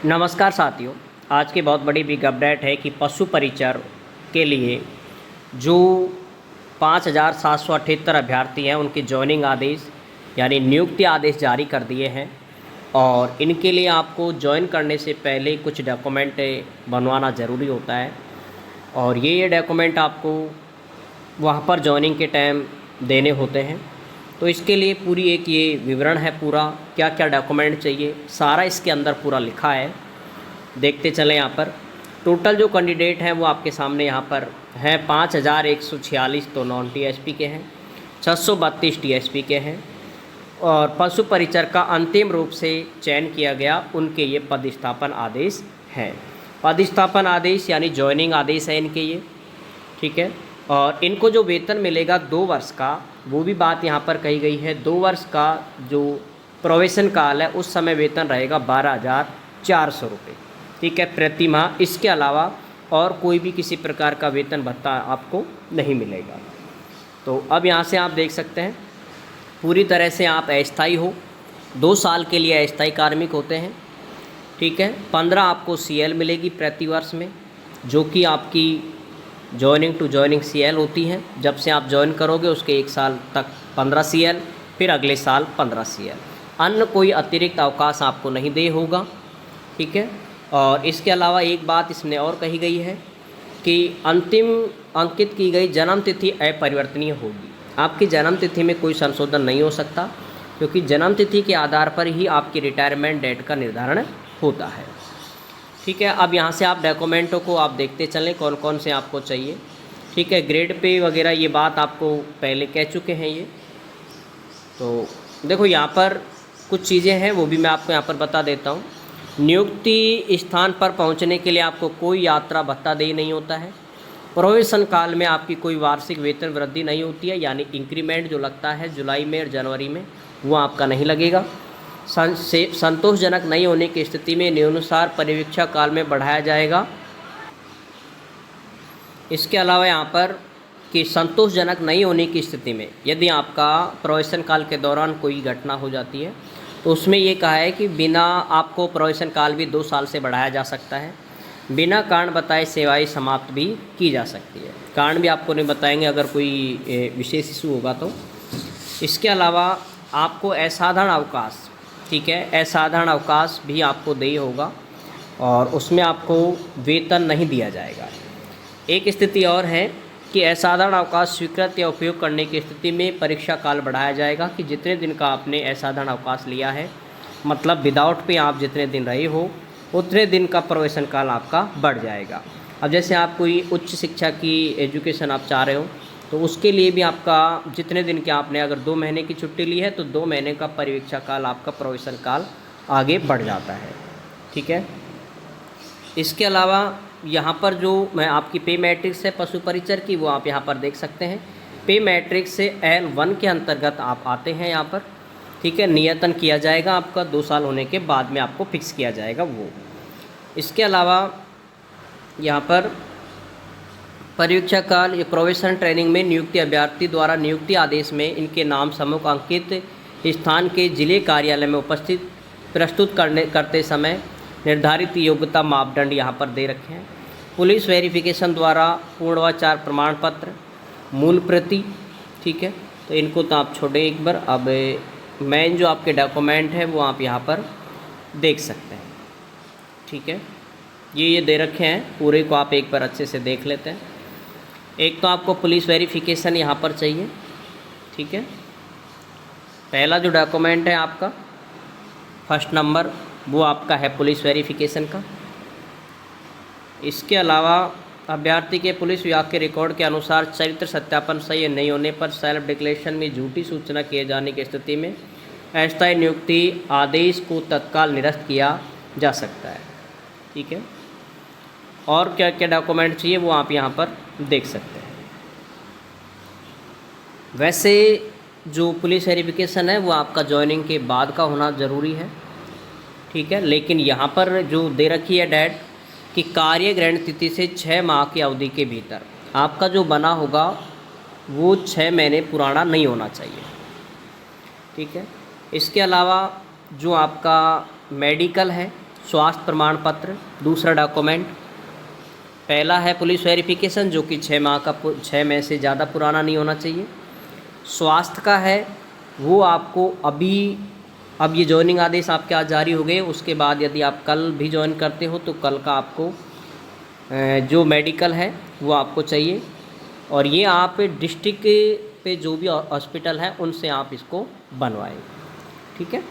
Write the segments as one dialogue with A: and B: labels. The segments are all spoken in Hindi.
A: नमस्कार साथियों। आज की बहुत बड़ी बिग अपडेट है कि पशु परिचर के लिए जो 5,778 अभ्यर्थी हैं उनके जॉइनिंग आदेश यानी नियुक्ति आदेश जारी कर दिए हैं। और इनके लिए आपको ज्वाइन करने से पहले कुछ डॉक्यूमेंट बनवाना ज़रूरी होता है और ये डॉक्यूमेंट आपको वहाँ पर ज्वाइनिंग के टाइम देने होते हैं। तो इसके लिए पूरी एक ये विवरण है, पूरा क्या क्या डॉक्यूमेंट चाहिए सारा इसके अंदर पूरा लिखा है। देखते चलें। यहाँ पर टोटल जो कैंडिडेट हैं वो आपके सामने यहाँ पर हैं 5,146 तो नॉन टीएसपी के हैं, 632 टीएसपी के हैं और पशु परिचर का अंतिम रूप से चयन किया गया उनके ये पदस्थापन आदेश हैं। पदस्थापन आदेश यानी ज्वाइनिंग आदेश है इनके ये, ठीक है। और इनको जो वेतन मिलेगा 2 वर्ष का, वो भी बात यहाँ पर कही गई है। 2 वर्ष का जो प्रोबेशन काल है उस समय वेतन रहेगा 12,400 रुपये, ठीक है, प्रति माह। इसके अलावा और कोई भी किसी प्रकार का वेतन भत्ता आपको नहीं मिलेगा। तो अब यहाँ से आप देख सकते हैं पूरी तरह से आप अस्थायी हो, 2 साल के लिए अस्थायी कार्मिक होते हैं, ठीक है। 15 आपको सीएल मिलेगी प्रति वर्ष में, जो कि आपकी जॉइनिंग टू जॉइनिंग सीएल होती हैं। जब से आप ज्वाइन करोगे उसके 1 साल तक 15 सीएल, फिर अगले साल 15 सीएल। अन्य कोई अतिरिक्त अवकाश आपको नहीं दे होगा, ठीक है। और इसके अलावा एक बात इसमें और कही गई है कि अंतिम अंकित की गई जन्म तिथि अपरिवर्तनीय होगी। आपकी जन्म तिथि में कोई संशोधन नहीं हो सकता, क्योंकि जन्म तिथि के आधार पर ही आपकी रिटायरमेंट डेट का निर्धारण होता है, ठीक है। अब यहाँ से आप डॉक्यूमेंटों को आप देखते चलें कौन कौन से आपको चाहिए, ठीक है। ग्रेड पे वगैरह ये बात आपको पहले कह चुके हैं ये। तो देखो यहाँ पर कुछ चीज़ें हैं वो भी मैं आपको यहाँ पर बता देता हूँ। नियुक्ति स्थान पर पहुँचने के लिए आपको कोई यात्रा भत्ता देय नहीं होता है। प्रोबेशन काल में आपकी कोई वार्षिक वेतन वृद्धि नहीं होती है, यानी इंक्रीमेंट जो लगता है जुलाई में और जनवरी में वो आपका नहीं लगेगा। संतोषजनक नहीं होने की स्थिति में नियमानुसार परिवीक्षा काल में बढ़ाया जाएगा। इसके अलावा यहाँ पर कि संतोषजनक नहीं होने की स्थिति में यदि आपका प्रोबेशन काल के दौरान कोई घटना हो जाती है तो उसमें ये कहा है कि बिना आपको प्रोबेशन काल भी 2 साल से बढ़ाया जा सकता है। बिना कारण बताए सेवाएं समाप्त भी की जा सकती है। कारण भी आपको नहीं बताएंगे अगर कोई विशेष इशू होगा तो। इसके अलावा आपको असाधारण अवकाश, ठीक है, असाधारण अवकाश भी आपको देय होगा और उसमें आपको वेतन नहीं दिया जाएगा। एक स्थिति और है कि असाधारण अवकाश स्वीकृत या उपयोग करने की स्थिति में परीक्षा काल बढ़ाया जाएगा कि जितने दिन का आपने असाधारण अवकाश लिया है, मतलब विदाउट पे आप जितने दिन रहे हो उतने दिन का प्रोबेशन काल आपका बढ़ जाएगा। अब जैसे आप कोई उच्च शिक्षा की एजुकेशन आप चाह रहे हो तो उसके लिए भी आपका जितने दिन के आपने अगर 2 महीने की छुट्टी ली है तो 2 महीने का परिवीक्षा काल आपका प्रोबेशन काल आगे बढ़ जाता है, ठीक है। इसके अलावा यहाँ पर जो मैं आपकी पे मैट्रिक्स है पशु परिचर की वो आप यहाँ पर देख सकते हैं। पे मैट्रिक्स से L1 के अंतर्गत आप आते हैं यहाँ पर, ठीक है। नियतन किया जाएगा आपका 2 साल होने के बाद में आपको फिक्स किया जाएगा वो। इसके अलावा यहाँ पर परीक्षा काल या प्रोबेशन ट्रेनिंग में नियुक्ति अभ्यर्थी द्वारा नियुक्ति आदेश में इनके नाम सम्मुख अंकित स्थान के जिले कार्यालय में उपस्थित प्रस्तुत करते समय निर्धारित योग्यता मापदंड यहाँ पर दे रखे हैं। पुलिस वेरिफिकेशन द्वारा पूर्वाचार प्रमाण पत्र, मूल प्रति, ठीक है। तो इनको तो आप छोड़े एक बार। अब मेन जो आपके डॉक्यूमेंट है वो आप यहाँ पर देख सकते हैं, ठीक है। ये दे रखे हैं, पूरे को आप एक बार अच्छे से देख लेते हैं। एक तो आपको पुलिस वेरिफिकेशन यहाँ पर चाहिए, ठीक है। पहला जो डॉक्यूमेंट है आपका फर्स्ट नंबर वो आपका है पुलिस वेरिफिकेशन का। इसके अलावा अभ्यर्थी के पुलिस विभाग के रिकॉर्ड के अनुसार चरित्र सत्यापन सही नहीं होने पर सेल्फ डिक्लेरेशन में झूठी सूचना किए जाने की स्थिति में अस्थायी नियुक्ति आदेश को तत्काल निरस्त किया जा सकता है, ठीक है। और क्या क्या डॉक्यूमेंट चाहिए वो आप यहाँ पर देख सकते हैं। वैसे जो पुलिस वेरिफिकेशन है वो आपका ज्वाइनिंग के बाद का होना ज़रूरी है, ठीक है। लेकिन यहाँ पर जो दे रखी है डेट कि कार्य ग्रहण तिथि से 6 माह की अवधि के भीतर आपका जो बना होगा वो 6 महीने पुराना नहीं होना चाहिए, ठीक है। इसके अलावा जो आपका मेडिकल है स्वास्थ्य प्रमाण पत्र दूसरा डॉक्यूमेंट। पहला है पुलिस वेरिफिकेशन जो कि 6 माह से ज़्यादा पुराना नहीं होना चाहिए। स्वास्थ्य का है वो आपको अब ये ज्वाइनिंग आदेश आपके आज जारी हो गए, उसके बाद यदि आप कल भी ज्वाइन करते हो तो कल का आपको जो मेडिकल है वो आपको चाहिए, और ये आप डिस्ट्रिक्ट पे जो भी हॉस्पिटल है उनसे आप इसको बनवाएं। ठीक है।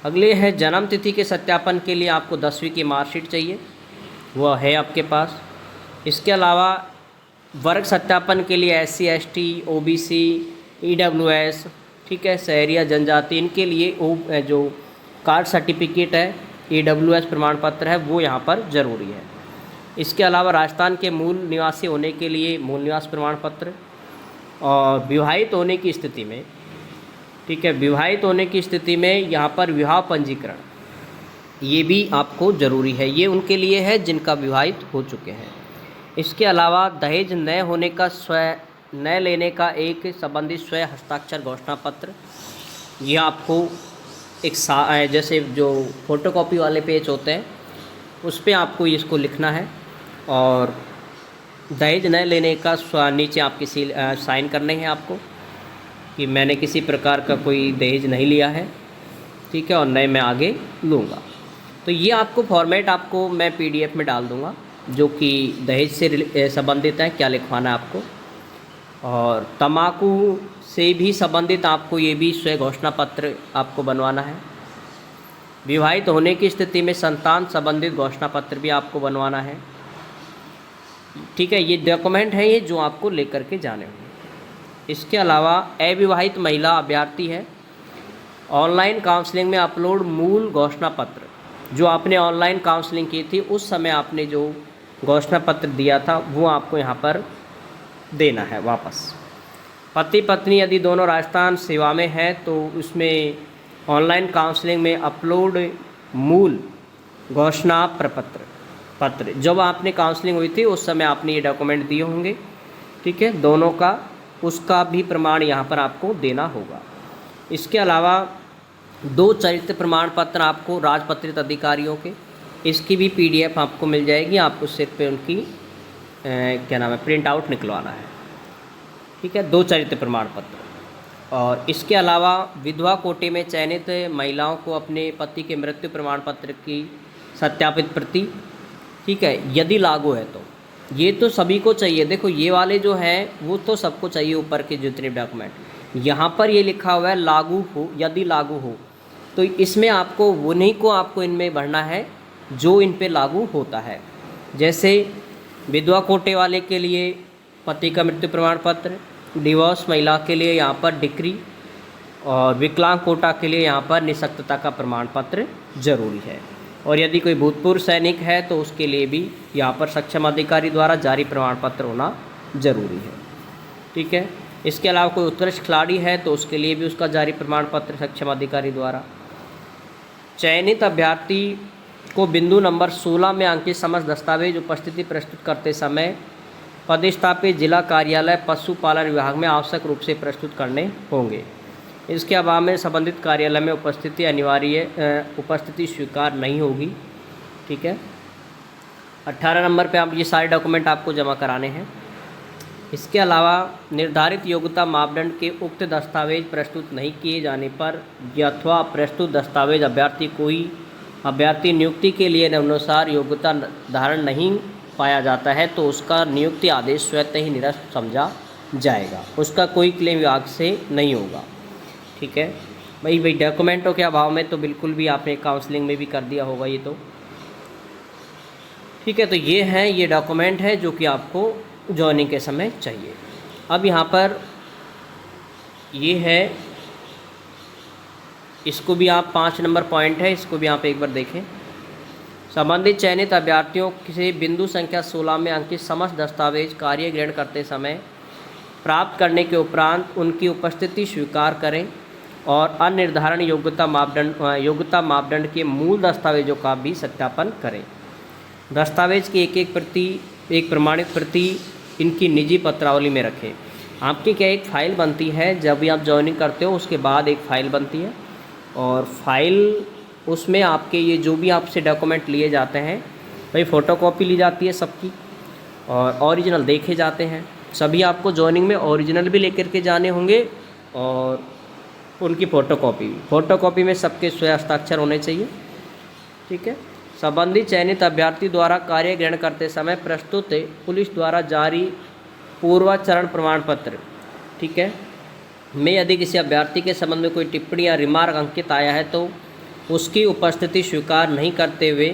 A: अगले है जन्म तिथि के सत्यापन के लिए आपको 10वीं की मार्कशीट चाहिए, वह है आपके पास। इसके अलावा वर्ग सत्यापन के लिए SC ST OBC EWS, ठीक है, शहरी या जनजाति, इनके लिए जो कास्ट सर्टिफिकेट है EWS प्रमाण पत्र है वो यहाँ पर ज़रूरी है। इसके अलावा राजस्थान के मूल निवासी होने के लिए मूल निवास प्रमाण पत्र, और विवाहित होने की स्थिति में, ठीक है, विवाहित होने की स्थिति में यहाँ पर विवाह पंजीकरण ये भी आपको ज़रूरी है, ये उनके लिए है जिनका विवाहित हो चुके हैं। इसके अलावा दहेज न लेने का एक संबंधित स्वयं हस्ताक्षर घोषणा पत्र, ये आपको जैसे जो फोटोकॉपी वाले पेज होते हैं उस पर आपको इसको लिखना है, और दहेज न लेने का नीचे आपकी साइन करने हैं आपको कि मैंने किसी प्रकार का कोई दहेज नहीं लिया है, ठीक है, और नए मैं आगे लूँगा। तो ये आपको फॉर्मेट आपको मैं PDF में डाल दूँगा जो कि दहेज से संबंधित है, क्या लिखवाना है आपको। और तम्बाकू से भी संबंधित आपको ये भी स्वयं घोषणा पत्र आपको बनवाना है। विवाहित होने की स्थिति में संतान संबंधित घोषणा पत्र भी आपको बनवाना है। ठीक है, ये डॉक्यूमेंट है ये जो आपको लेकर के जाने होंगे। इसके अलावा अविवाहित महिला अभ्यर्थी है, ऑनलाइन काउंसलिंग में अपलोड मूल घोषणा पत्र, जो आपने ऑनलाइन काउंसलिंग की थी उस समय आपने जो घोषणा पत्र दिया था वो आपको यहाँ पर देना है वापस। पति पत्नी यदि दोनों राजस्थान सेवा में है तो उसमें ऑनलाइन काउंसलिंग में अपलोड मूल घोषणा पत्र जब आपने काउंसलिंग हुई थी उस समय आपने ये डॉक्यूमेंट दिए होंगे, ठीक है, दोनों का, उसका भी प्रमाण यहाँ पर आपको देना होगा। इसके अलावा 2 चरित्र प्रमाण पत्र आपको राजपत्रित अधिकारियों के, इसकी भी PDF आपको मिल जाएगी, आपको सिर्फ पे उनकी क्या नाम है प्रिंट आउट निकलवाना है। ठीक है, 2 चरित्र प्रमाण पत्र। और इसके अलावा विधवा कोटे में चयनित महिलाओं को अपने पति के मृत्यु प्रमाण पत्र की सत्यापित प्रति, ठीक है, यदि लागू है तो ये तो सभी को चाहिए। देखो ये वाले जो हैं वो तो सबको चाहिए, ऊपर के जितने डॉक्यूमेंट, यहाँ पर ये लिखा हुआ है लागू हो, यदि लागू हो, तो इसमें आपको उन्हीं को आपको इनमें भरना है जो इन पे लागू होता है। जैसे विधवा कोटे वाले के लिए पति का मृत्यु प्रमाण पत्र, डिवोर्स महिला के लिए यहाँ पर डिक्री, और विकलांग कोटा के लिए यहाँ पर निःशक्तता का प्रमाण पत्र जरूरी है। और यदि कोई भूतपूर्व सैनिक है तो उसके लिए भी यहाँ पर सक्षम अधिकारी द्वारा जारी प्रमाण पत्र होना जरूरी है। ठीक है, इसके अलावा कोई उत्कृष्ट खिलाड़ी है तो उसके लिए भी उसका जारी प्रमाण पत्र सक्षम अधिकारी द्वारा। चयनित अभ्यर्थी को बिंदु नंबर 16 में अंकित समस्त दस्तावेज उपस्थिति प्रस्तुत करते समय पदस्थापित जिला कार्यालय पशुपालन विभाग में आवश्यक रूप से प्रस्तुत करने होंगे। इसके अभाव में संबंधित कार्यालय में उपस्थिति स्वीकार नहीं होगी। ठीक है, 18 नंबर पे आप ये सारे डॉक्यूमेंट आपको जमा कराने हैं। इसके अलावा निर्धारित योग्यता मापदंड के उक्त दस्तावेज प्रस्तुत नहीं किए जाने पर अथवा प्रस्तुत दस्तावेज अभ्यर्थी नियुक्ति के लिए निम्नानुसार योग्यता धारण नहीं पाया जाता है तो उसका नियुक्ति आदेश स्वतः ही निरस्त समझा जाएगा, उसका कोई क्लेम विभाग से नहीं होगा। ठीक है भाई डॉक्यूमेंटों के अभाव में तो बिल्कुल भी आपने काउंसलिंग में भी कर दिया होगा ये तो। ठीक है, तो ये डॉक्यूमेंट है जो कि आपको ज्वाइनिंग के समय चाहिए। अब यहाँ पर ये है, इसको भी आप 5 नंबर पॉइंट है, इसको भी आप एक बार देखें। संबंधित चयनित अभ्यर्थियों से बिंदु संख्या 16 में अंकित समस्त दस्तावेज कार्य ग्रहण करते समय प्राप्त करने के उपरांत उनकी उपस्थिति स्वीकार करें और अनिर्धारण योग्यता मापदंड के मूल दस्तावेजों का भी सत्यापन करें। दस्तावेज की एक प्रमाणित प्रति इनकी निजी पत्रावली में रखें। आपकी क्या एक फ़ाइल बनती है, जब भी आप ज्वाइनिंग करते हो उसके बाद एक फ़ाइल बनती है, और फाइल उसमें आपके ये जो भी आपसे डॉक्यूमेंट लिए जाते हैं भाई फ़ोटोकॉपी ली जाती है सबकी और ओरिजिनल देखे जाते हैं। सभी आपको जॉइनिंग में ओरिजिनल भी लेकर के जाने होंगे और उनकी फ़ोटोकॉपी में सबके स्वयं हस्ताक्षर होने चाहिए। ठीक है। संबंधित चयनित अभ्यर्थी द्वारा कार्य ग्रहण करते समय प्रस्तुत पुलिस द्वारा जारी पूर्वाचरण प्रमाण पत्र, ठीक है, में यदि किसी अभ्यर्थी के संबंध में कोई टिप्पणी या रिमार्क अंकित आया है तो उसकी उपस्थिति स्वीकार नहीं करते हुए,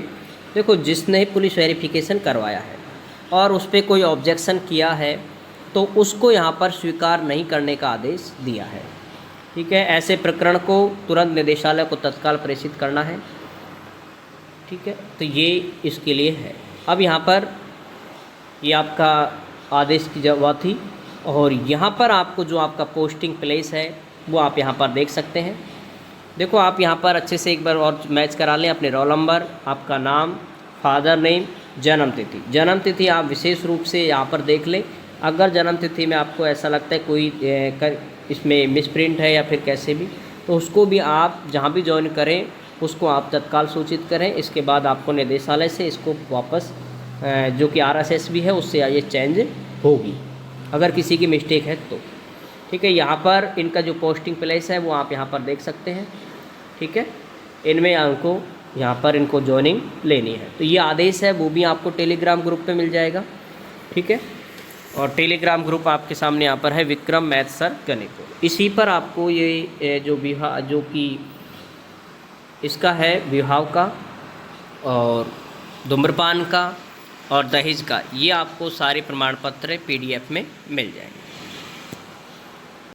A: देखो जिसने पुलिस वेरिफिकेशन करवाया है और उस पर कोई ऑब्जेक्शन किया है तो उसको यहाँ पर स्वीकार नहीं करने का आदेश दिया है। ठीक है। ऐसे प्रकरण को तुरंत निदेशालय को तत्काल प्रेषित करना है। ठीक है। तो ये इसके लिए है। अब यहाँ पर ये आपका आदेश की जगह थी और यहाँ पर आपको जो आपका पोस्टिंग प्लेस है वो आप यहाँ पर देख सकते हैं। देखो आप यहाँ पर अच्छे से एक बार और मैच करा लें अपने रोल नंबर, आपका नाम, फादर नेम, जन्म तिथि। जन्म तिथि आप विशेष रूप से यहाँ पर देख लें। अगर जन्म तिथि में आपको ऐसा लगता है कोई इसमें मिसप्रिंट है या फिर कैसे भी, तो उसको भी आप जहाँ भी ज्वाइन करें उसको आप तत्काल सूचित करें। इसके बाद आपको निदेशालय से इसको वापस जो कि RSSB है उससे ये चेंज होगी अगर किसी की मिस्टेक है तो। ठीक है। यहाँ पर इनका जो पोस्टिंग प्लेस है वो आप यहाँ पर देख सकते हैं। ठीक है। इनमें आपको यहाँ पर इनको ज्वाइनिंग लेनी है। तो ये आदेश है वो भी आपको टेलीग्राम ग्रुप पे मिल जाएगा। ठीक है। और टेलीग्राम ग्रुप आपके सामने यहाँ पर है, विक्रम मैथ सर गणित। इसी पर आपको ये जो विवाह जो कि इसका है विवाह का और धूम्रपान का और दहेज का, ये आपको सारे प्रमाण पत्र PDF में मिल जाएंगे।